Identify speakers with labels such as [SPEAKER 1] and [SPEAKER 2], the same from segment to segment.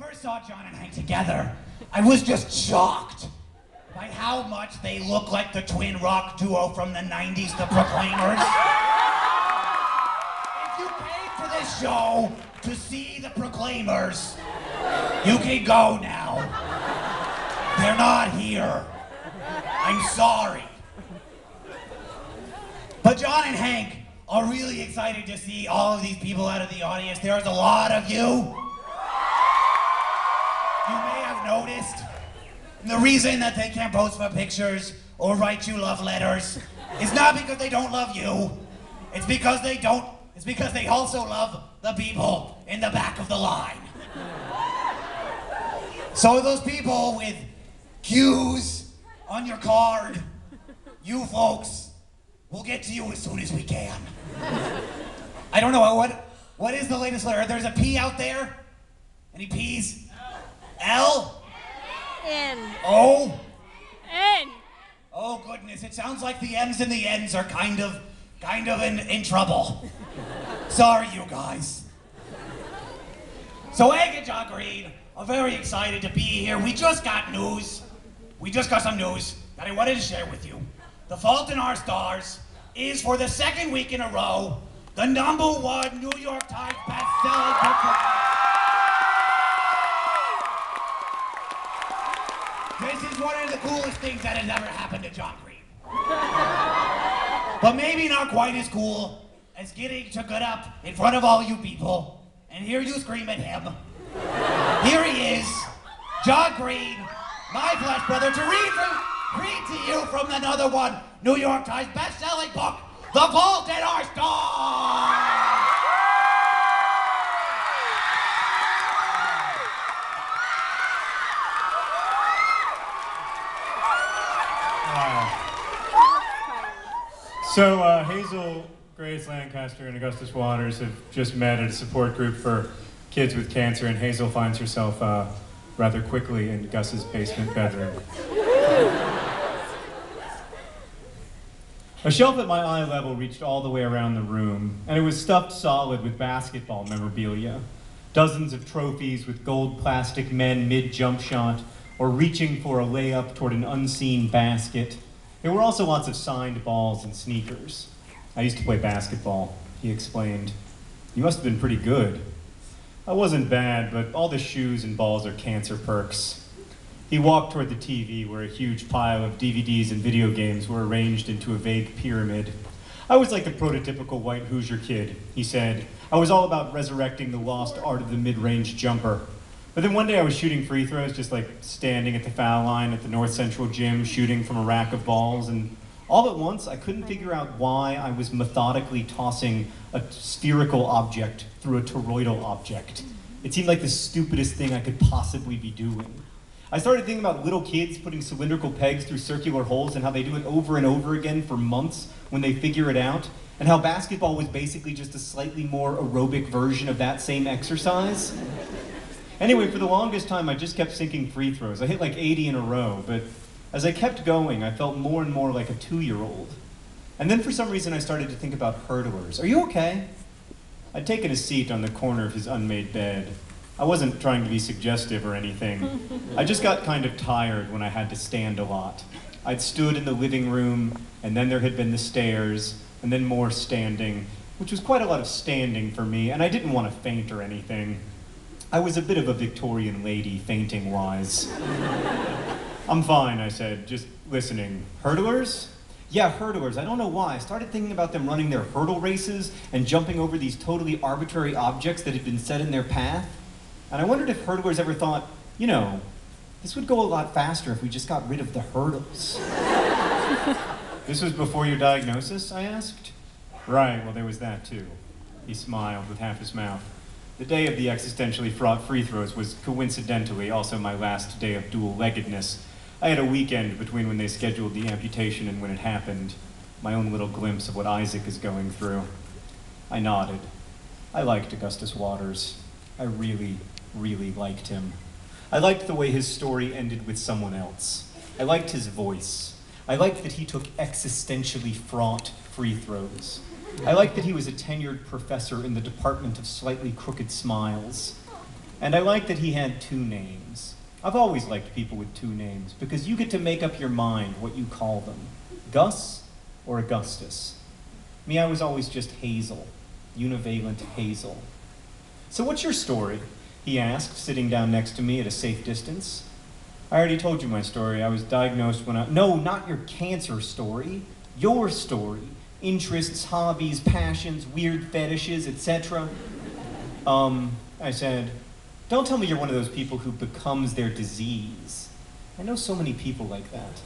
[SPEAKER 1] first saw John and Hank together, I was just shocked by how much they look like the twin rock duo from the 90s, the Proclaimers. If you came to this show to see the Proclaimers, you can go now. They're not here. I'm sorry. But John and Hank are really excited to see all of these people out of the audience. There's a lot of you. You may have noticed. The reason that they can't post for pictures or write you love letters is not because they don't love you. It's because they also love the people in the back of the line. So those people with Q's on your card, you folks, we'll get to you as soon as we can. I don't know, what is the latest letter? There's a P out there? Any P's? L?
[SPEAKER 2] N.
[SPEAKER 1] O?
[SPEAKER 2] N.
[SPEAKER 1] Oh goodness, it sounds like the M's and the N's are kind of in trouble. Sorry, you guys. So Hank and John Green are very excited to be here. We just got news. We just got some news that I wanted to share with you. The Fault in Our Stars is, for the second week in a row, the #1 New York Times best-selling book. This is one of the coolest things that has ever happened to John Green. But maybe not quite as cool as getting to get up in front of all you people and hear you scream at him. Here he is, John Green, my flesh brother, to read to you from the #1 New York Times best-selling book, The Fault in Our Stars!
[SPEAKER 3] So Hazel, Grace Lancaster, and Augustus Waters have just met at a support group for kids with cancer, and Hazel finds herself rather quickly in Gus's basement bedroom. A shelf at my eye level reached all the way around the room, and it was stuffed solid with basketball memorabilia. Dozens of trophies with gold plastic men mid-jump shot, or reaching for a layup toward an unseen basket. There were also lots of signed balls and sneakers. I used to play basketball, he explained. You must have been pretty good. I wasn't bad, but all the shoes and balls are cancer perks. He walked toward the TV where a huge pile of DVDs and video games were arranged into a vague pyramid. I was like the prototypical white Hoosier kid, he said. I was all about resurrecting the lost art of the mid-range jumper. But then one day I was shooting free throws, just like standing at the foul line at the North Central gym, shooting from a rack of balls, and all at once I couldn't figure out why I was methodically tossing a spherical object through a toroidal object. It seemed like the stupidest thing I could possibly be doing. I started thinking about little kids putting cylindrical pegs through circular holes and how they do it over and over again for months when they figure it out, and how basketball was basically just a slightly more aerobic version of that same exercise. Anyway, for the longest time, I just kept sinking free throws. I hit like 80 in a row, but as I kept going, I felt more and more like a 2-year-old. And then for some reason, I started to think about hurdlers. Are you okay? I'd taken a seat on the corner of his unmade bed. I wasn't trying to be suggestive or anything. I just got kind of tired when I had to stand a lot. I'd stood in the living room, and then there had been the stairs, and then more standing, which was quite a lot of standing for me, and I didn't want to faint or anything. I was a bit of a Victorian lady, fainting-wise. I'm fine, I said, just listening. Hurdlers? Yeah, hurdlers. I don't know why. I started thinking about them running their hurdle races and jumping over these totally arbitrary objects that had been set in their path. And I wondered if hurdlers ever thought, you know, this would go a lot faster if we just got rid of the hurdles. This was before your diagnosis, I asked? Right, well, there was that too. He smiled with half his mouth. The day of the existentially fraught free throws was coincidentally also my last day of dual-leggedness. I had a weekend between when they scheduled the amputation and when it happened. My own little glimpse of what Isaac is going through. I nodded. I liked Augustus Waters. I really, really liked him. I liked the way his story ended with someone else. I liked his voice. I liked that he took existentially fraught free throws. I liked that he was a tenured professor in the Department of Slightly Crooked Smiles. And I liked that he had 2 names. I've always liked people with 2 names because you get to make up your mind what you call them. Gus or Augustus. Me, I was always just Hazel. Univalent Hazel. So what's your story? He asked, sitting down next to me at a safe distance. I already told you my story. I was diagnosed when No, not your cancer story. Your story. Interests, hobbies, passions, weird fetishes, etc. I said, don't tell me you're one of those people who becomes their disease. I know so many people like that.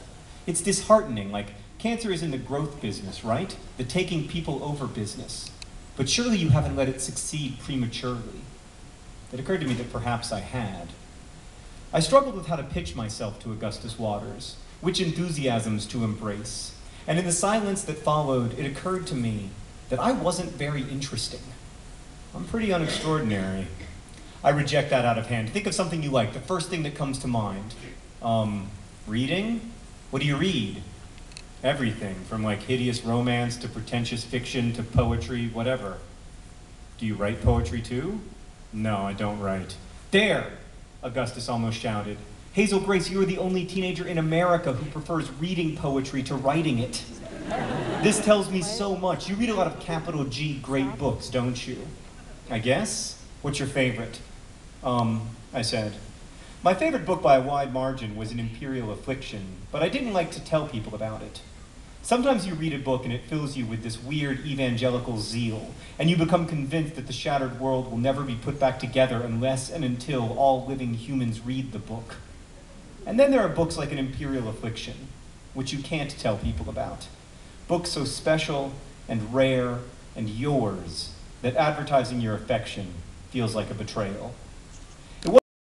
[SPEAKER 3] It's disheartening, like cancer is in the growth business, right? The taking people over business. But surely you haven't let it succeed prematurely. It occurred to me that perhaps I had. I struggled with how to pitch myself to Augustus Waters, which enthusiasms to embrace. And in the silence that followed, it occurred to me that I wasn't very interesting. I'm pretty unextraordinary. I reject that out of hand. Think of something you like, the first thing that comes to mind. Reading? What do you read? Everything, from like hideous romance to pretentious fiction to poetry, whatever. Do you write poetry too? No, I don't write. There! Augustus almost shouted. Hazel Grace, you are the only teenager in America who prefers reading poetry to writing it. This tells me so much. You read a lot of capital G great books, don't you? I guess? What's your favorite? I said. My favorite book by a wide margin was An Imperial Affliction, but I didn't like to tell people about it. Sometimes you read a book and it fills you with this weird evangelical zeal, and you become convinced that the shattered world will never be put back together unless and until all living humans read the book. And then there are books like An Imperial Affliction, which you can't tell people about. Books so special and rare and yours that advertising your affection feels like a betrayal.